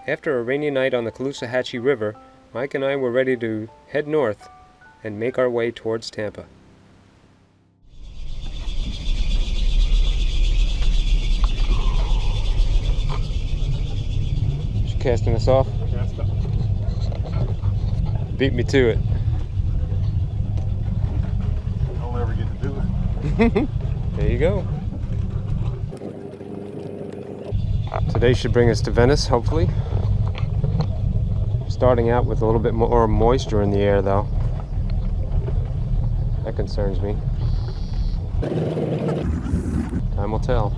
After a rainy night on the Caloosahatchee River, Mike and I were ready to head north and make our way towards Tampa. She casting us off? Cast up. Beat me to it. Don't ever get to do it. There you go. Today should bring us to Venice, hopefully. Starting out with a little bit more moisture in the air, though. That concerns me. Time will tell.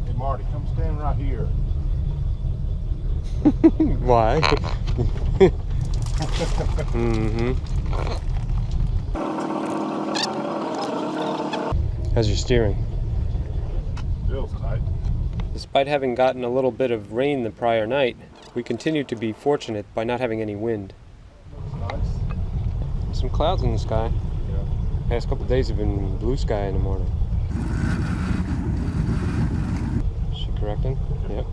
Hey Marty, come stand right here. Why? Mm-hmm. How's your steering? Feels tight. Despite having gotten a little bit of rain the prior night, we continued to be fortunate by not having any wind. Looks nice. Some clouds in the sky. Yeah. Past couple of days have been blue sky in the morning. Is she correcting? Yep.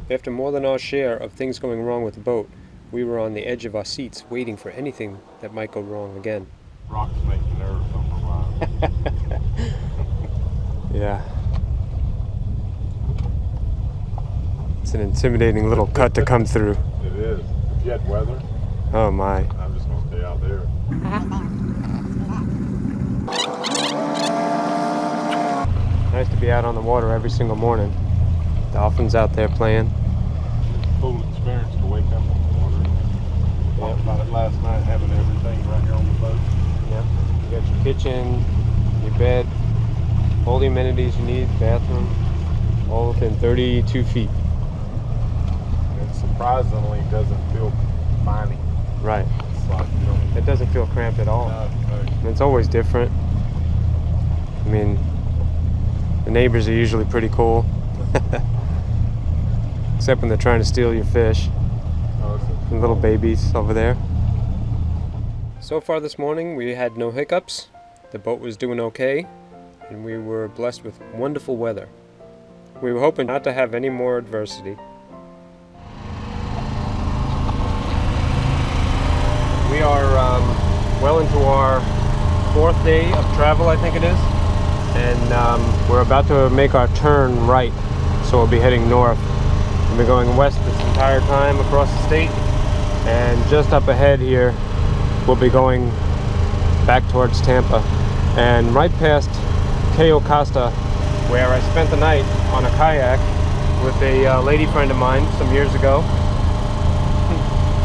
After more than our share of things going wrong with the boat, we were on the edge of our seats waiting for anything that might go wrong again. Rocks make you nervous on the ride. Yeah. It's an intimidating little cut to come through. It is. If you had weather, Oh my. I'm just going to stay out there. Nice to be out on the water every single morning. Dolphins out there playing. Cool experience to wake up on the water. Talked about it last night, having everything right here on the boat. Yep. You got your kitchen, your bed, all the amenities you need, bathroom, all within 32 feet. It surprisingly doesn't feel mining. Right. It's like, you know, It doesn't feel cramped at all. no. It's always different. I mean, the neighbors are usually pretty cool. Except when they're trying to steal your fish. The little babies over there. So far this morning we had no hiccups. The boat was doing okay. And we were blessed with wonderful weather. We were hoping not to have any more adversity. We are well into our 4th day of travel, I think it is. And we're about to make our turn right. So we'll be heading north. We've been going west this entire time across the state. And just up ahead here, we'll be going back towards Tampa. And right past Cayo Costa, where I spent the night on a kayak with a lady friend of mine some years ago.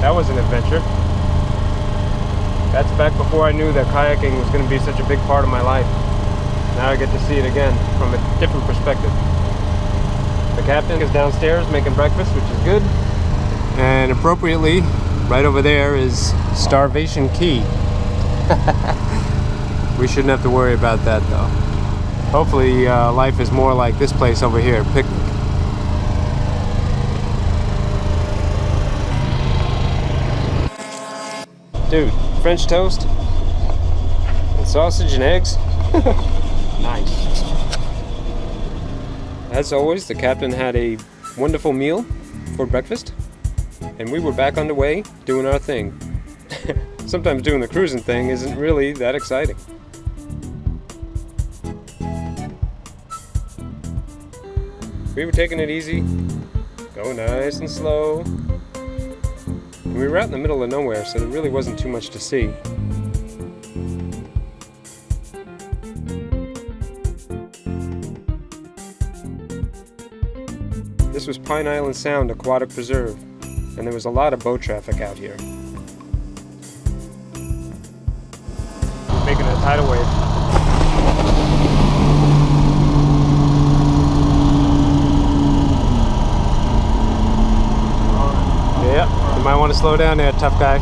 That was an adventure. That's back before I knew that kayaking was going to be such a big part of my life. Now I get to see it again from a different perspective. The captain is downstairs making breakfast, which is good. And appropriately, right over there is Starvation Key. We shouldn't have to worry about that though. Hopefully life is more like this place over here, Picnic. Dude, French toast and sausage and eggs. Nice. As always, the captain had a wonderful meal for breakfast, and we were back underway doing our thing. Sometimes doing the cruising thing isn't really that exciting. We were taking it easy, going nice and slow. And we were out in the middle of nowhere, so there really wasn't too much to see. This was Pine Island Sound Aquatic Preserve, and there was a lot of boat traffic out here. We're making a tidal wave. Yeah, you might want to slow down there, tough guy.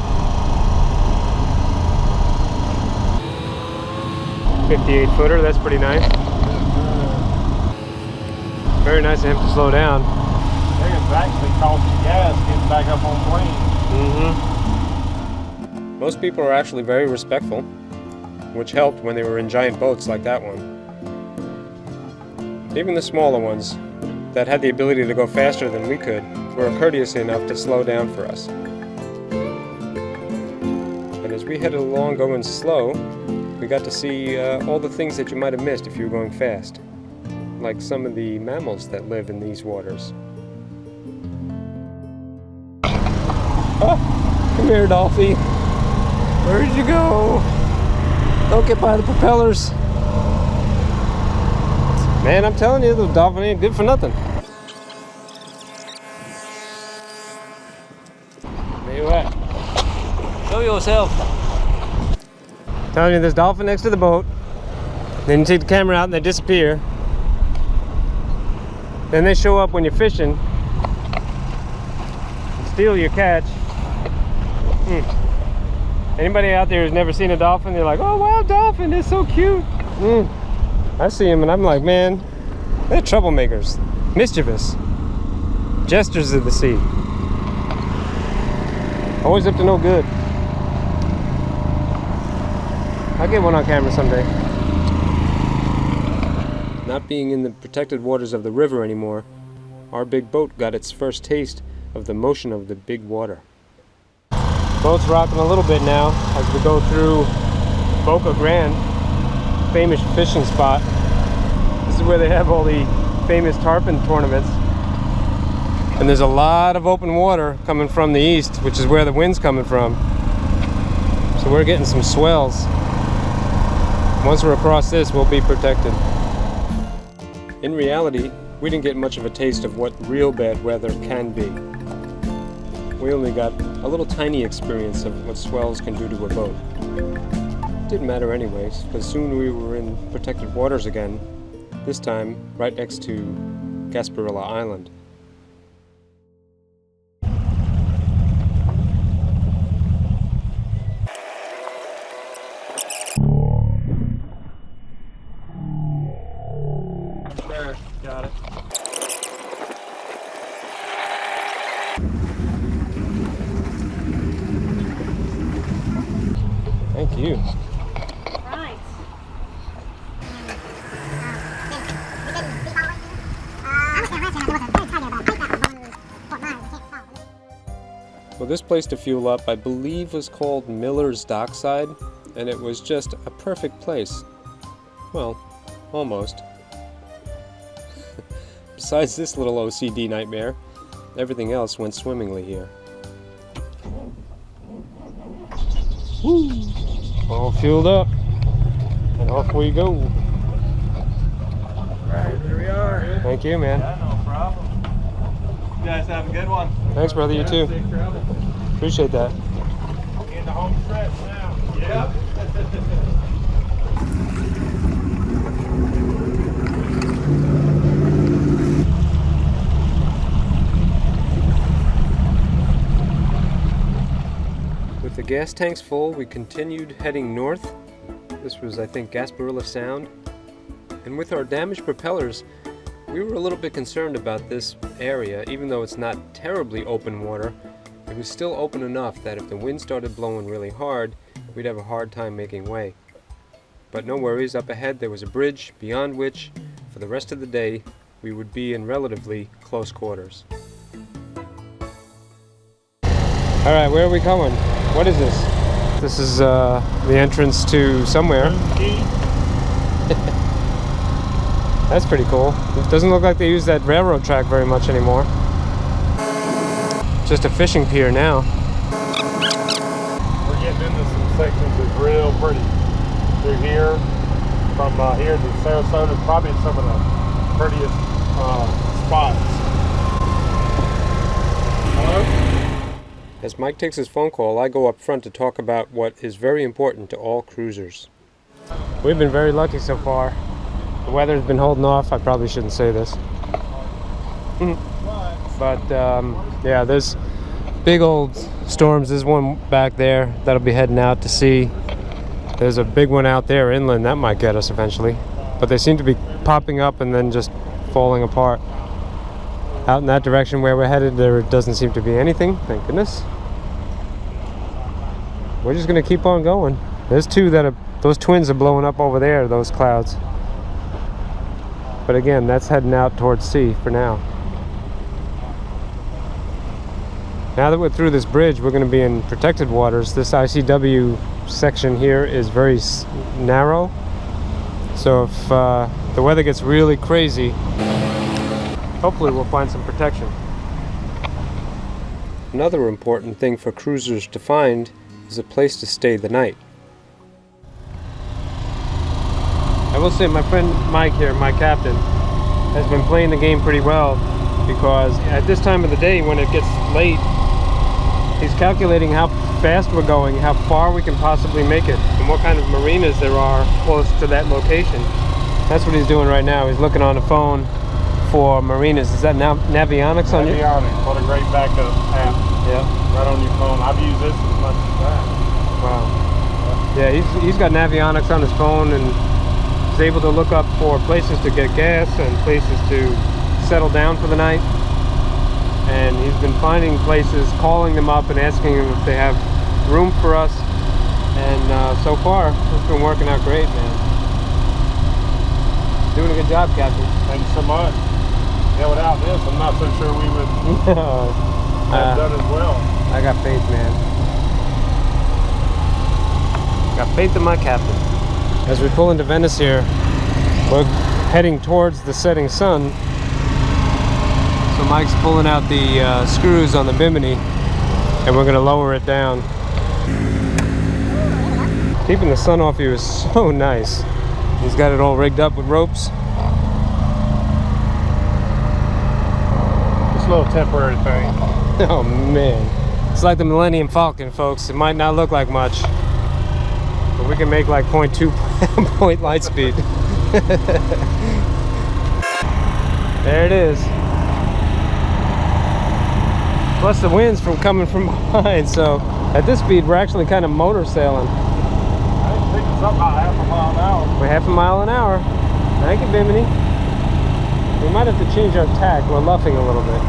58 footer, that's pretty nice. Very nice of him to slow down. I think it's actually costing gas getting back up on plane. Most people are actually very respectful, which helped when they were in giant boats like that one. Even the smaller ones that had the ability to go faster than we could were courteous enough to slow down for us. And as we headed along going slow, we got to see all the things that you might have missed if you were going fast, like some of the mammals that live in these waters. Oh, come here, Dolphy. Where'd you go? Don't get by the propellers. Man, I'm telling you, the dolphin ain't good for nothing. Where you at? Show yourself. Telling you, there's dolphin next to the boat. Then you take the camera out and they disappear. Then they show up when you're fishing. Steal your catch. Anybody out there who's never seen a dolphin, they're like, oh wow, dolphin, it's so cute. I see them and I'm like, man, they're troublemakers, mischievous, jesters of the sea. Always up to no good. I'll get one on camera someday. Not being in the protected waters of the river anymore, our big boat got its first taste of the motion of the big water. Boat's rocking a little bit now as we go through Boca Grande, famous fishing spot. This is where they have all the famous tarpon tournaments. And there's a lot of open water coming from the east, which is where the wind's coming from. So we're getting some swells. Once we're across this, we'll be protected. In reality, we didn't get much of a taste of what real bad weather can be. We only got a little tiny experience of what swells can do to a boat. It didn't matter anyways, because soon we were in protected waters again, this time right next to Gasparilla Island. There, got it. Thank you. Right. Well, this place to fuel up, I believe, was called Miller's Dockside, and it was just a perfect place. Well, almost. Besides this little OCD nightmare, everything else went swimmingly here. Woo! All fueled up, and off we go. Right, here we are. Thank you, man. Yeah, no problem. You guys have a good one. Thanks, brother. You too. Safe travel. Appreciate that. In the home stretch now. Yep. With the gas tanks full, we continued heading north. This was, I think, Gasparilla Sound. And with our damaged propellers, we were a little bit concerned about this area. Even though it's not terribly open water, it was still open enough that if the wind started blowing really hard, we'd have a hard time making way. But no worries, up ahead there was a bridge, beyond which, for the rest of the day, we would be in relatively close quarters. Alright, where are we going? What is this? This is the entrance to somewhere. That's pretty cool. It doesn't look like they use that railroad track very much anymore. Just a fishing pier now. We're getting into some sections that's real pretty. Through here, from here to Sarasota, is probably some of the prettiest spots. Hello? As Mike takes his phone call, I go up front to talk about what is very important to all cruisers. We've been very lucky so far. The weather's been holding off. I probably shouldn't say this. But yeah, there's big old storms. There's one back there that'll be heading out to sea. There's a big one out there inland that might get us eventually. But they seem to be popping up and then just falling apart. Out in that direction where we're headed, there doesn't seem to be anything, thank goodness. We're just gonna keep on going. There's two that are, those twins are blowing up over there, those clouds. But again, that's heading out towards sea for now. Now that we're through this bridge, we're going to be in protected waters. This ICW section here is very narrow. So if the weather gets really crazy, hopefully we'll find some protection. Another important thing for cruisers to find is a place to stay the night. I will say my friend Mike here, my captain, has been playing the game pretty well, because at this time of the day when it gets late, he's calculating how fast we're going, how far we can possibly make it, and what kind of marinas there are close to that location. That's what he's doing right now. He's looking on the phone for marinas. Is that Navionics on you? Navionics, what a great backup app. Yeah. Right on your phone. I've used this as much as that. Wow. Yeah, he's got Navionics on his phone, and he's able to look up for places to get gas and places to settle down for the night. And he's been finding places, calling them up and asking them if they have room for us. And so far, it's been working out great, man. Doing a good job, Captain. Thanks so much. Yeah, without this, I'm not so sure we would have done as well. I got faith, man. Got faith in my captain. As we pull into Venice here, we're heading towards the setting sun. So Mike's pulling out the screws on the bimini, and we're going to lower it down. Keeping the sun off you is so nice. He's got it all rigged up with ropes. Just a little temporary thing. Oh man, it's like the Millennium Falcon, folks. It might not look like much, but we can make like 0.2 point light speed. There it is. Plus the wind's coming from behind, so at this speed we're actually kind of motor sailing. I think it's up about half a mile an hour. We're half a mile an hour. Thank you, Bimini. We might have to change our tack. We're luffing a little bit.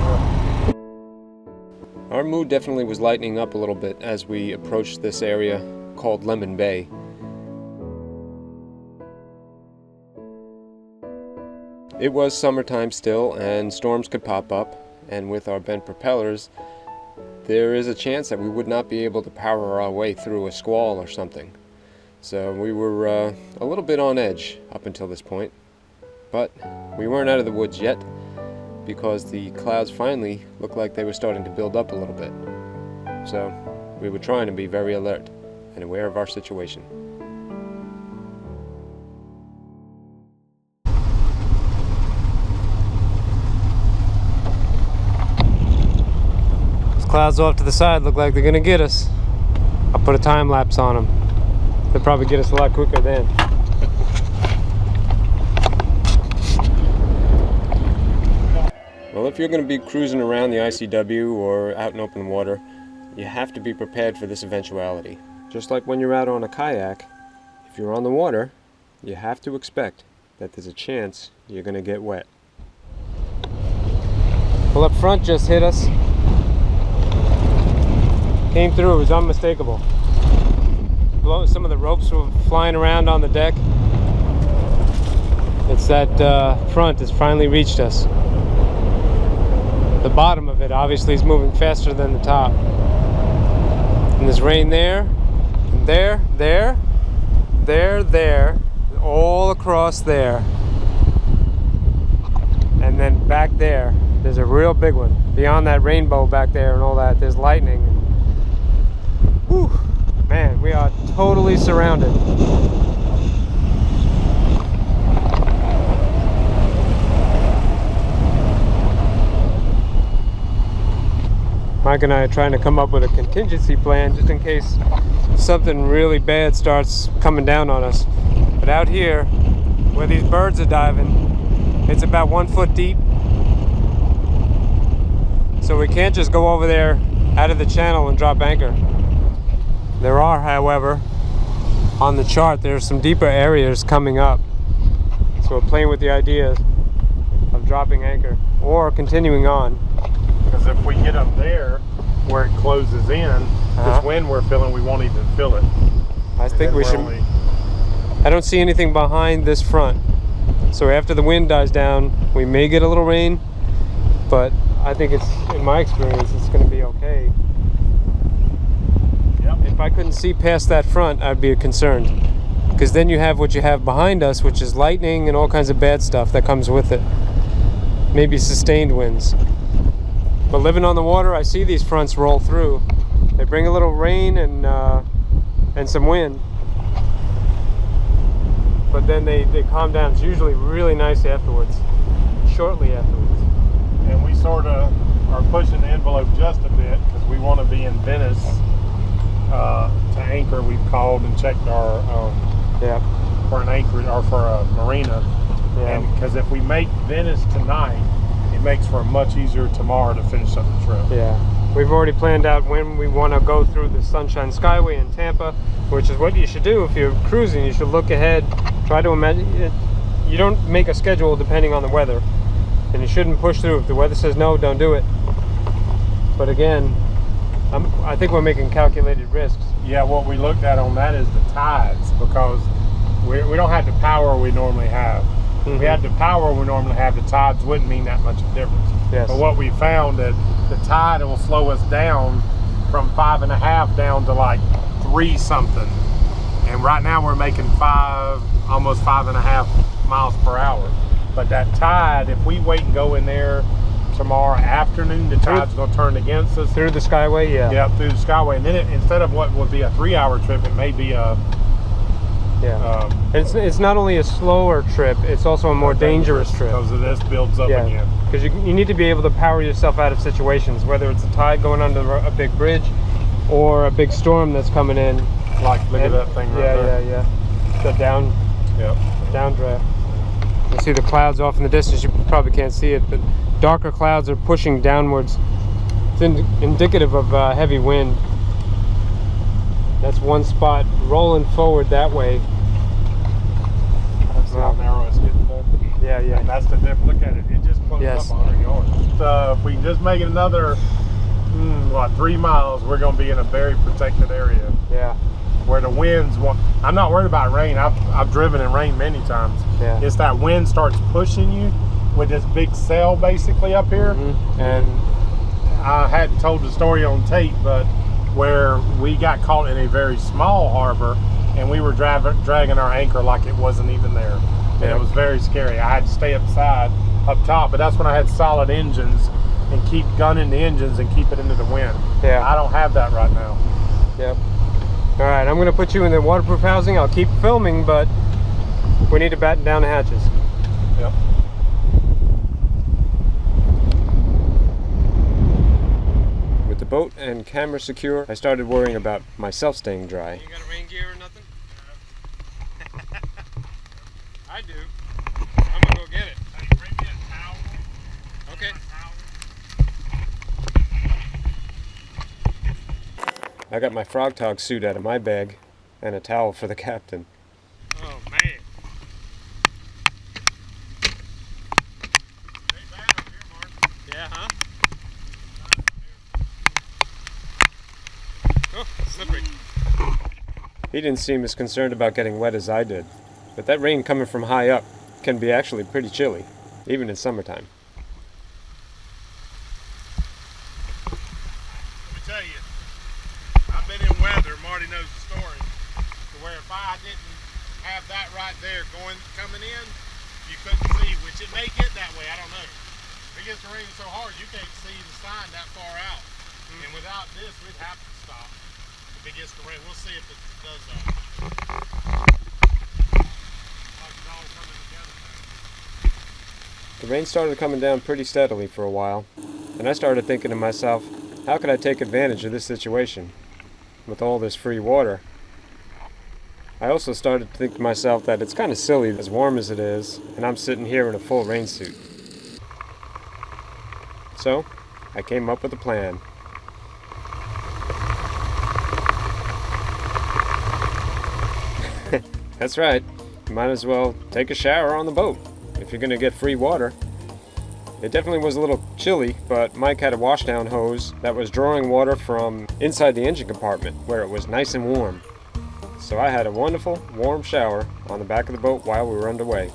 Our mood definitely was lightening up a little bit as we approached this area called Lemon Bay. It was summertime still, and storms could pop up, and with our bent propellers, there is a chance that we would not be able to power our way through a squall or something. So we were a little bit on edge up until this point, but we weren't out of the woods yet, because the clouds finally looked like they were starting to build up a little bit. So we were trying to be very alert and aware of our situation. Those clouds off to the side look like they're gonna get us. I'll put a time lapse on them. They'll probably get us a lot quicker then. Well, if you're going to be cruising around the ICW or out in open water, you have to be prepared for this eventuality. Just like when you're out on a kayak, if you're on the water, you have to expect that there's a chance you're going to get wet. Well, up front just hit us. Came through, it was unmistakable. Some of the ropes were flying around on the deck. It's that front has finally reached us. The bottom of it obviously is moving faster than the top. And there's rain there, there, all across there. And then back there, there's a real big one. Beyond that rainbow back there and all that, there's lightning. Whew, man, we are totally surrounded. Mike and I are trying to come up with a contingency plan just in case something really bad starts coming down on us. But out here, where these birds are diving, it's about 1 foot deep. So we can't just go over there out of the channel and drop anchor. There are, however, on the chart, there's some deeper areas coming up. So we're playing with the idea of dropping anchor or continuing on. Because if we get up there where it closes in, this wind we're feeling, we won't even feel it. I think we should. I don't see anything behind this front. So after the wind dies down, we may get a little rain, but I think it's, in my experience, it's going to be okay. Yep. If I couldn't see past that front, I'd be concerned. Because then you have what you have behind us, which is lightning and all kinds of bad stuff that comes with it. Maybe sustained winds. But living on the water, I see these fronts roll through. They bring a little rain and some wind. But then they calm down. It's usually really nice afterwards, shortly afterwards. And we sort of are pushing the envelope just a bit because we want to be in Venice to anchor. We've called and checked our for an anchor or for a marina. Yeah. And because if we make Venice tonight, it makes for a much easier tomorrow to finish up the trip. Yeah, we've already planned out when we want to go through the Sunshine Skyway in Tampa, which is what you should do if you're cruising. You should look ahead, try to imagine it. You don't make a schedule depending on the weather, and you shouldn't push through. If the weather says no, don't do it. But again, I think we're making calculated risks. Yeah, what we looked at on that is the tides, because we don't have the power we normally have. If we had the power we normally have, the tides wouldn't mean that much of a difference. Yes. But what we found that the tide will slow us down from 5.5 down to like 3 something. And right now we're making almost 5.5 miles per hour. But that tide, if we wait and go in there tomorrow afternoon, the tide's going to turn against us. Through the Skyway, yeah. Yeah, through the Skyway. And then instead of what would be a 3-hour trip, it may be a... Yeah. It's not only a slower trip, it's also a more dangerous trip. Because of this builds up again. Because you need to be able to power yourself out of situations, whether it's a tide going under a big bridge or a big storm that's coming in. Like, look at that thing right there. Yeah. The downdraft. You see the clouds off in the distance. You probably can't see it, but darker clouds are pushing downwards. It's indicative of heavy wind. That's one spot rolling forward that way. That's how narrow it's getting there. Yeah. And that's the difference. Look at it. It just closed up 100 yards. If we can just make it another, 3 miles, we're going to be in a very protected area. Yeah. Where the winds I'm not worried about rain. I've driven in rain many times. Yeah. It's that wind starts pushing you with this big sail basically up here. And I hadn't told the story on tape, but where we got caught in a very small harbor and we were dragging our anchor like it wasn't even there. And it was very scary. I had to stay up top, but that's when I had solid engines and keep gunning the engines and keep it into the wind. Yeah. I don't have that right now. Yep. All right, I'm going to put you in the waterproof housing. I'll keep filming, but we need to batten down the hatches. Yep. With the boat and camera secure, I started worrying about myself staying dry. You got a rain gear or nothing? I do. I'm going to go get it. Hey, bring me a towel. Okay. I got my frog tog suit out of my bag and a towel for the captain. Oh, man. Stay bad up here, Mark. Yeah, huh? Oh, slippery. He didn't seem as concerned about getting wet as I did, but that rain coming from high up can be actually pretty chilly, even in summertime. Let me tell you, I've been in weather, Marty knows the story, to where if I didn't have that right there coming in, you couldn't see, which it may get that way, I don't know. If it gets to raining so hard, you can't see the sign that far out. And without this, we'd have to stop. If it gets to rain, we'll see if it does that. Like it's all coming together now. The rain started coming down pretty steadily for a while, and I started thinking to myself, how could I take advantage of this situation with all this free water? I also started to think to myself that it's kind of silly, as warm as it is, and I'm sitting here in a full rain suit. So, I came up with a plan. That's right, you might as well take a shower on the boat if you're going to get free water. It definitely was a little chilly, but Mike had a washdown hose that was drawing water from inside the engine compartment where it was nice and warm. So I had a wonderful warm shower on the back of the boat while we were underway.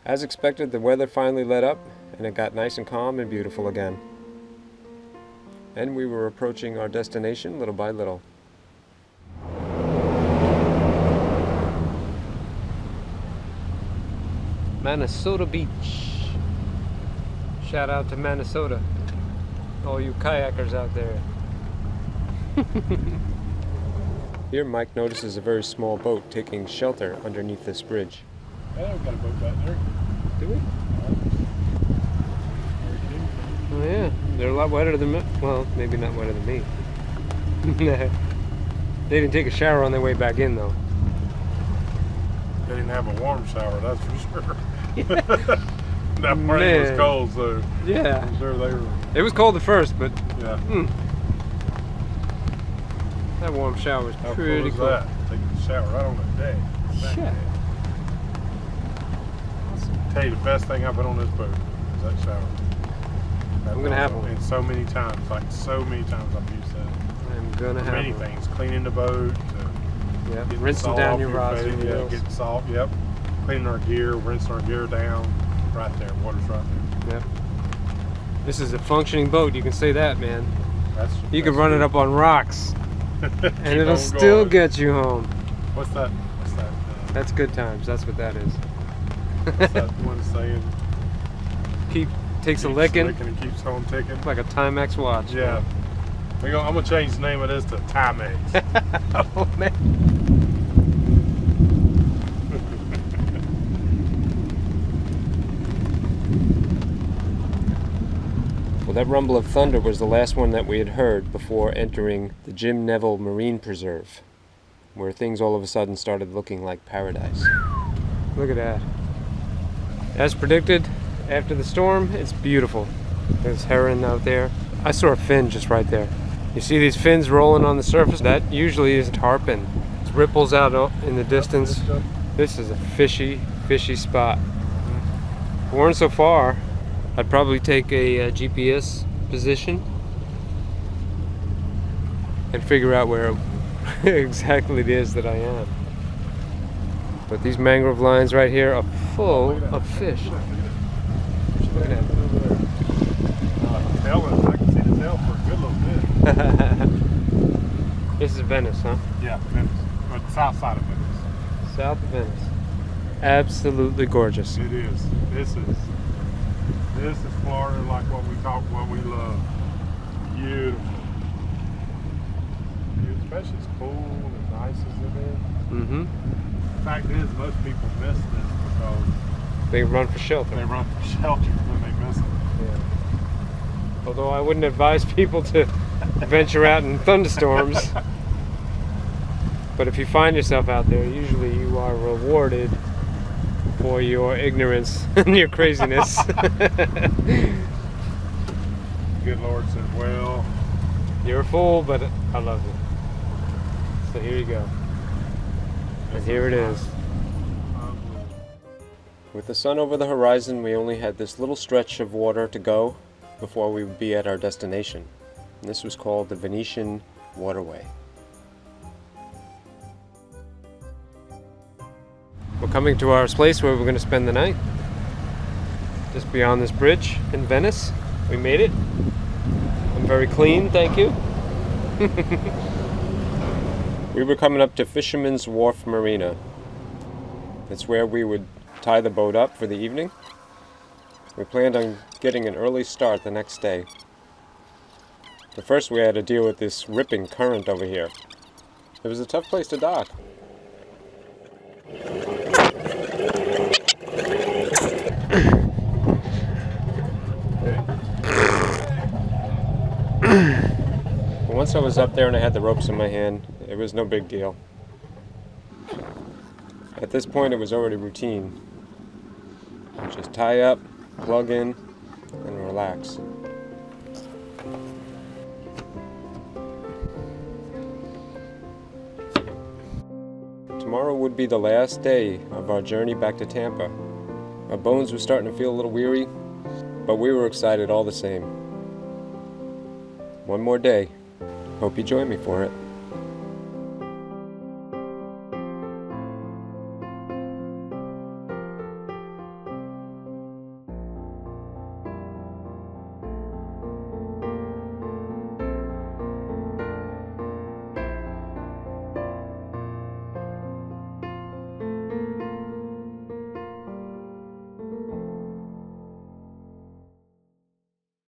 As expected, the weather finally let up and it got nice and calm and beautiful again. And we were approaching our destination little by little. Minnesota Beach. Shout out to Minnesota. All you kayakers out there. Here Mike notices a very small boat taking shelter underneath this bridge. Yeah, we got a boat back there. Do we? Oh yeah, they're a lot wetter than me. Well, maybe not wetter than me. They didn't take a shower on their way back in though. They didn't have a warm shower, that's for sure. That rain was cold, so yeah, I'm sure they were. It was cold at first, but yeah. That warm shower was How pretty cool. cool. That? Taking a shower right on the deck. Yeah. Tell you the best thing I put on this boat is that shower. I'm gonna have one. And so many times, like so many times I've used that. I'm gonna have many one. things, cleaning the boat, Yep. getting Rinsing salt down off your rods and face, wheels. getting salt, yep. Cleaning our gear, rinsing our gear down, right there, water's right there. Yep. This is a functioning boat, you can say that, man. You can that's run it good. up on rocks, Keep and it'll on still going. get you home. What's that? That's good times, that's what that is. What's that one saying? Takes a Keeps licking, and keeps on ticking. like a Timex watch. Yeah. I'm gonna change the name of this to Timex. Oh man. Well, that rumble of thunder was the last one that we had heard before entering the Jim Neville Marine Preserve, where things all of a sudden started looking like paradise. Look at that. As predicted, after the storm, it's beautiful. There's heron out there. I saw a fin just right there. You see these fins rolling on the surface? That usually is tarpon. It's ripples out in the distance. This is a fishy spot. If we weren't so far, I'd probably take a GPS position and figure out where exactly it is that I am. But these mangrove lines right here are full of fish. Look at that. I can see the tail for a good little bit. This is Venice, huh? Yeah, Venice. But south side of Venice. South of Venice. Absolutely gorgeous. It is. This is Florida like what we love. Beautiful. Especially as cool and nice as it is. Mm-hmm. The fact is, most people miss this because They run for shelter. they run for shelter when they miss it. Yeah. Although I wouldn't advise people to venture out in thunderstorms. But if you find yourself out there, usually you are rewarded for your ignorance and your craziness. Good Lord said, well, You're a fool, but I love you. So here you go. And here it is. With the sun over the horizon, we only had this little stretch of water to go before we would be at our destination. And this was called the Venetian Waterway. We're coming to our place where we're going to spend the night. Just beyond this bridge in Venice. We made it. I'm very clean, thank you. We were coming up to Fisherman's Wharf Marina. That's where we would tie the boat up for the evening. We planned on getting an early start the next day. But first we had to deal with this ripping current over here. It was a tough place to dock. Once I was up there and I had the ropes in my hand, it was no big deal. At this point it was already routine. Just tie up, plug in, and relax. Tomorrow would be the last day of our journey back to Tampa. Our bones were starting to feel a little weary, but we were excited all the same. One more day. Hope you join me for it.